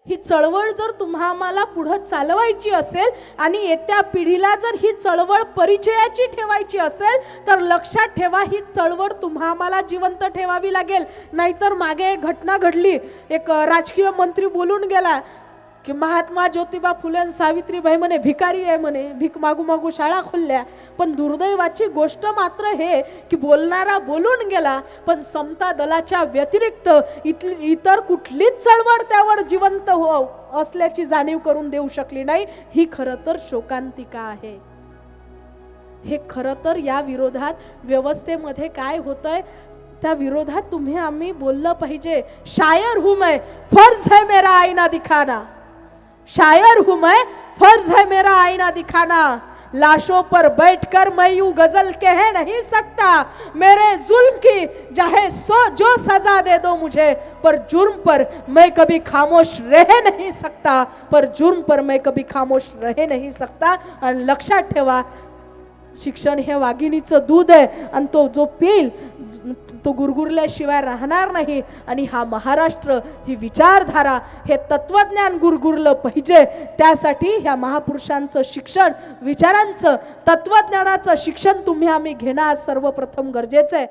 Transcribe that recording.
ही चळवळ जर तुम्हाला पुढे चालवायची असेल आणि येत्या पिढीला जर ही चळवळ परिचयाची ठेवायची असेल तर लक्षात ठेवा, ही चळवळ तुम्हाला जिवंत ठेवावी लागेल. नाहीतर मागे एक घटना घडली, एक राजकीय मंत्री बोलून गेला की महात्मा ज्योतिबा फुले आणि सावित्रीबाई म्हणे भिकारी आहे म्हणे, भीक मागू मागू शाळा खोलल्या. पण दुर्दैवाची गोष्ट मात्र हे की बोलणारा बोलून गेला, पण समता दलाच्या व्यतिरिक्त इतर कुठलीच चळवळ त्यावर जिवंत असल्याची जाणीव करून देऊ शकली नाही. ही खरं तर शोकांतिका आहे. हे खरं तर या विरोधात व्यवस्थेमध्ये काय होतंय त्या विरोधात तुम्ही आम्ही बोललं पाहिजे. शायर हूं मैं, फर्ज है मेरा आईना दिखाना. शायर हूं मैं, फर्ज है मेरा आईना दिखाना. लाशों पर बैठकर मैं यूं गजल कह नहीं सकता. मेरे जुल्म की चाहे जो सजा दे दो मुझे, पर जुर्म पर मैं कभी खामोश रह नहीं सकता. पर जुर्म पर मैं कभी खामोश रह नहीं सकता. आणि लक्षात ठेवा, शिक्षण हे वाघिणीचं दूध आहे आणि तो जो पेल तो गुरगुरल्याशिवाय राहणार नाही. आणि हा महाराष्ट्र, ही विचारधारा, हे तत्वज्ञान गुरगुरलं पाहिजे. त्यासाठी ह्या महापुरुषांचं शिक्षण, विचारांचं, तत्वज्ञानाचं शिक्षण तुम्ही आम्ही घेणं आज सर्वप्रथम गरजेचं आहे.